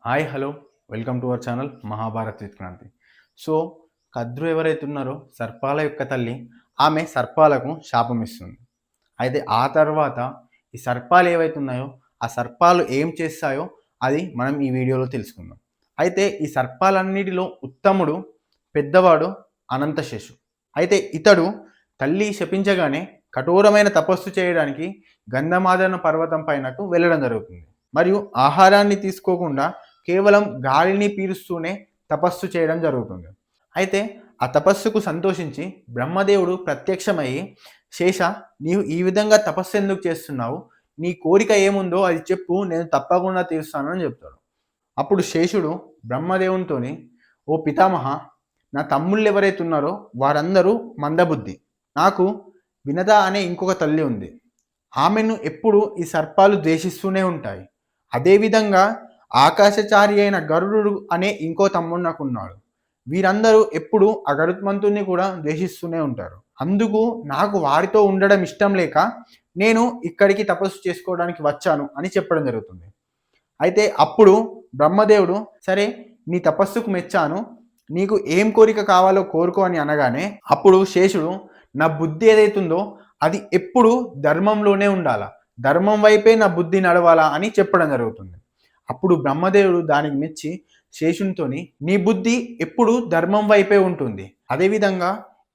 Hi hello welcome to our channel Mahabharat విత్క్రాంతి. So Kadru ఎవరైతే ఉన్నారో సర్పాల యొక్క తల్లి, ఆమె సర్పాలకు శాపం ఇస్తుంది. అయితే ఆ తర్వాత ఈ సర్పాలు ఏవైతే ఉన్నాయో ఆ సర్పాలు ఏం చేస్తాయో అది మనం ఈ వీడియోలో తెలుసుకుందాం. అయితే ఈ సర్పాలన్నిటిలో ఉత్తముడు పెద్దవాడు అనంతశేషు. అయితే ఇతడు తల్లి శపించగానే కఠోరమైన తపస్సు చేయడానికి గంధమాదన పర్వతం పైనకు వెళ్ళడం జరుగుతుంది. మరియు ఆహారాన్ని తీసుకోకుండా కేవలం గాలిని పీలుస్తూనే తపస్సు చేయడం జరుగుతుంది. అయితే ఆ తపస్సుకు సంతోషించి బ్రహ్మదేవుడు ప్రత్యక్షమయ్యి, శేష, నీవు ఈ విధంగా తపస్సు ఎందుకు చేస్తున్నావు? నీ కోరిక ఏముందో అది చెప్పు, నేను తప్పకుండా తీరుస్తాను అని చెప్తాడు. అప్పుడు శేషుడు బ్రహ్మదేవునితోని, ఓ పితామహ, నా తమ్ముళ్ళు ఎవరైతే ఉన్నారో వారందరూ మందబుద్ధి. నాకు వినత అనే ఇంకొక తల్లి ఉంది. ఆమెను ఎప్పుడు ఈ సర్పాలు ద్వేషిస్తూనే ఉంటాయి. అదేవిధంగా ఆకాశచారి అయిన గరుడు అనే ఇంకో తమ్ముడు నాకున్నాడు. వీరందరూ ఎప్పుడు ఆ గరుత్మంతుణ్ణి కూడా ద్వేషిస్తూనే ఉంటారు. అందుకు నాకు వారితో ఉండడం ఇష్టం లేక నేను ఇక్కడికి తపస్సు చేసుకోవడానికి వచ్చాను అని చెప్పడం జరుగుతుంది. అయితే అప్పుడు బ్రహ్మదేవుడు, సరే నీ తపస్సుకు మెచ్చాను, నీకు ఏం కోరిక కావాలో కోరుకో అని అనగానే అప్పుడు శేషుడు, నా బుద్ధి ఏదైతుందో అది ఎప్పుడు ధర్మంలోనే ఉండాలా, ధర్మం వైపే నా బుద్ధి నడవాలా అని చెప్పడం జరుగుతుంది. అప్పుడు బ్రహ్మదేవుడు దానికి మెచ్చి శేషునితోని, నీ బుద్ధి ఎప్పుడు ధర్మం వైపే ఉంటుంది. అదేవిధంగా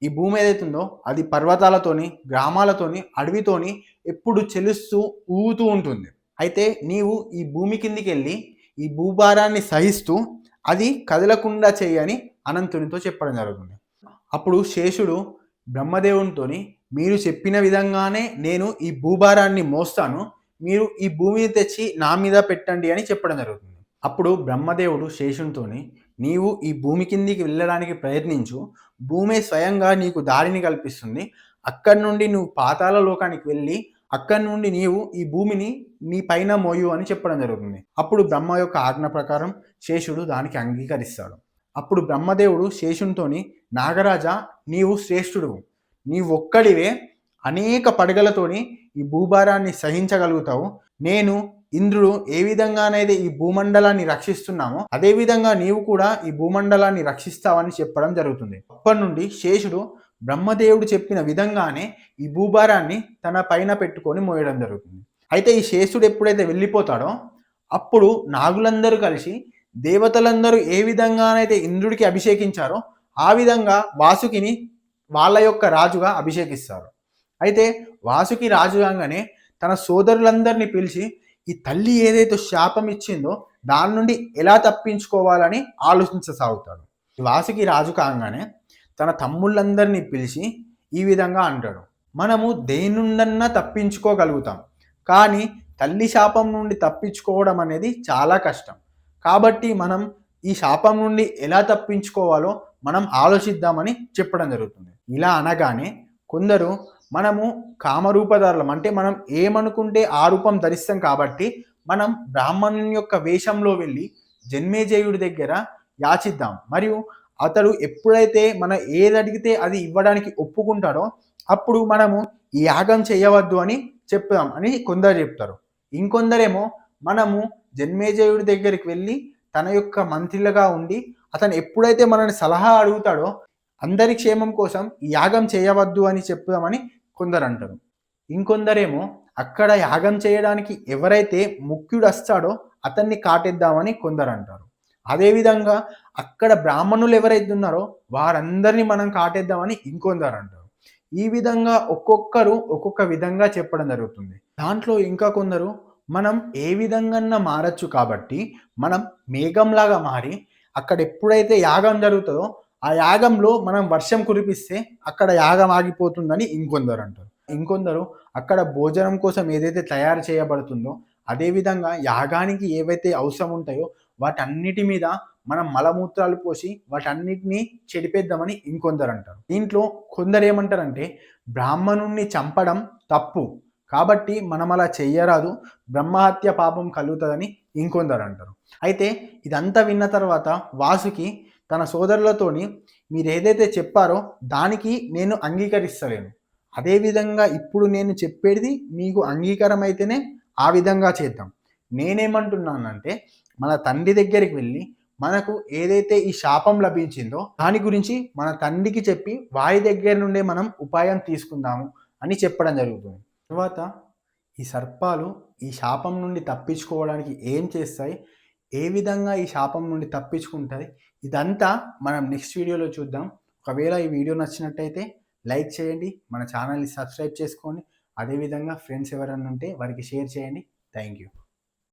ఈ భూమి ఏదైతుందో అది పర్వతాలతోని, గ్రామాలతోని, అడవితోని ఎప్పుడు చెలుస్తూ ఊగుతూ ఉంటుంది. అయితే నీవు ఈ భూమి కిందికి వెళ్ళి ఈ భూభారాన్ని సహిస్తూ అది కదలకుండా చేయని అనంతునితో చెప్పడం జరుగుతుంది. అప్పుడు శేషుడు బ్రహ్మదేవునితోని, మీరు చెప్పిన విధంగానే నేను ఈ భూభారాన్ని మోస్తాను, మీరు ఈ భూమిని తెచ్చి నా మీద పెట్టండి అని చెప్పడం జరుగుతుంది. అప్పుడు బ్రహ్మదేవుడు శేషునితోని, నీవు ఈ భూమి కిందికి వెళ్ళడానికి ప్రయత్నించు, భూమి స్వయంగా నీకు దారిని కల్పిస్తుంది, అక్కడి నుండి నువ్వు పాతాళ లోకానికి వెళ్ళి అక్కడి నుండి నీవు ఈ భూమిని నీ పైన మోయు అని చెప్పడం జరుగుతుంది. అప్పుడు బ్రహ్మ యొక్క ఆజ్ఞ ప్రకారం శేషుడు దానికి అంగీకరిస్తాడు. అప్పుడు బ్రహ్మదేవుడు శేషునితోని, నాగరాజా, నీవు శ్రేష్ఠుడు, నీవొక్కడివే అనేక పడగలతోని ఈ భూభారాన్ని సహించగలుగుతావు. నేను ఇంద్రుడు ఏ విధంగానైతే ఈ భూమండలాన్ని రక్షిస్తున్నామో అదేవిధంగా నీవు కూడా ఈ భూమండలాన్ని రక్షిస్తావని చెప్పడం జరుగుతుంది. అప్పటి నుండి శేషుడు బ్రహ్మదేవుడు చెప్పిన విధంగానే ఈ భూభారాన్ని తన పైన పెట్టుకొని మోయడం జరుగుతుంది. అయితే ఈ శేషుడు ఎప్పుడైతే వెళ్ళిపోతాడో అప్పుడు నాగులందరూ కలిసి దేవతలందరూ ఏ విధంగానైతే ఇంద్రుడికి అభిషేకించారో ఆ విధంగా వాసుకిని వాళ్ళ యొక్క రాజుగా అభిషేకిస్తారు. అయితే వాసుకి రాజు కాగానే తన సోదరులందరినీ పిలిచి ఈ తల్లి ఏదైతే శాపం ఇచ్చిందో దాని నుండి ఎలా తప్పించుకోవాలని ఆలోచించసాగుతాడు. వాసుకి రాజు కాగానే తన తమ్ముళ్ళందరినీ పిలిచి ఈ విధంగా అంటాడు, మనము దేని నుండన్నా తప్పించుకోగలుగుతాం, కానీ తల్లి శాపం నుండి తప్పించుకోవడం అనేది చాలా కష్టం. కాబట్టి మనం ఈ శాపం నుండి ఎలా తప్పించుకోవాలో మనం ఆలోచిద్దామని చెప్పడం జరుగుతుంది. ఇలా అనగానే కొందరు, మనము కామరూపధారులం, అంటే మనం ఏమనుకుంటే ఆ రూపం ధరిస్తాం, కాబట్టి మనం బ్రాహ్మణుని యొక్క వేషంలో వెళ్ళి జన్మేజయుడి దగ్గర యాచిద్దాం, మరియు అతడు ఎప్పుడైతే మనం ఏది అడిగితే అది ఇవ్వడానికి ఒప్పుకుంటాడో అప్పుడు మనము ఈ యాగం చేయవద్దు అని చెప్తాం అని కొందరు చెప్తారు. ఇంకొందరేమో మనము జన్మేజయుడి దగ్గరికి వెళ్ళి తన యొక్క మంత్రులుగా ఉండి అతను ఎప్పుడైతే మనల్ని సలహా అడుగుతాడో అందరి క్షేమం కోసం ఈ యాగం చేయవద్దు అని చెప్దామని కొందరు అంటారు. ఇంకొందరేమో అక్కడ యాగం చేయడానికి ఎవరైతే ముఖ్యుడు వస్తాడో అతన్ని కాటేద్దామని కొందరు అంటారు. అదేవిధంగా అక్కడ బ్రాహ్మణులు ఎవరైతే ఉన్నారో వారందరినీ మనం కాటేద్దామని ఇంకొందరు అంటారు. ఈ విధంగా ఒక్కొక్కరు ఒక్కొక్క విధంగా చెప్పడం జరుగుతుంది. దాంట్లో ఇంకా కొందరు, మనం ఏ విధంగా మారచ్చు కాబట్టి మనం మేఘంలాగా మారి అక్కడ ఎప్పుడైతే యాగం జరుగుతుందో ఆ యాగంలో మనం వర్షం కురిపిస్తే అక్కడ యాగం ఆగిపోతుందని ఇంకొందరు అంటారు. ఇంకొందరు అక్కడ భోజనం కోసం ఏదైతే తయారు చేయబడుతుందో అదేవిధంగా యాగానికి ఏవైతే అవసరం ఉంటాయో వాటన్నిటి మీద మనం మలమూత్రాలు పోసి వాటన్నిటిని చెడిపేద్దామని ఇంకొందరు అంటారు. దీంట్లో కొందరు ఏమంటారంటే, బ్రాహ్మణుణ్ణి చంపడం తప్పు కాబట్టి మనం అలా చెయ్యరాదు, బ్రహ్మహత్య పాపం కలుగుతుందని ఇంకొందరు అంటారు. అయితే ఇదంతా విన్న తర్వాత వాసుకి తన సోదరులతోని, మీరు ఏదైతే చెప్పారో దానికి నేను అంగీకరిస్తలేను, అదేవిధంగా ఇప్పుడు నేను చెప్పేది మీకు అంగీకారం అయితేనే ఆ విధంగా చేద్దాం. నేనేమంటున్నానంటే, మన తండ్రి దగ్గరికి వెళ్ళి మనకు ఏదైతే ఈ శాపం లభించిందో దాని గురించి మన తండ్రికి చెప్పి వారి దగ్గర నుండే మనం ఉపాయం తీసుకుందాము అని చెప్పడం జరుగుతుంది. తర్వాత ఈ సర్పాలు ఈ శాపం నుండి తప్పించుకోవడానికి ఏం చేస్తాయి, ఏ విధంగా ఈ శాపం నుండి తప్పించుకుంటాయి, ఇదంతా మనం నెక్స్ట్ వీడియోలో చూద్దాం. ఒకవేళ ఈ వీడియో నచ్చినట్టయితే లైక్ చేయండి, మన ఛానల్ని సబ్స్క్రైబ్ చేసుకోండి. అదేవిధంగా ఫ్రెండ్స్ ఎవరైనా ఉంటే వారికి షేర్ చేయండి. Thank you.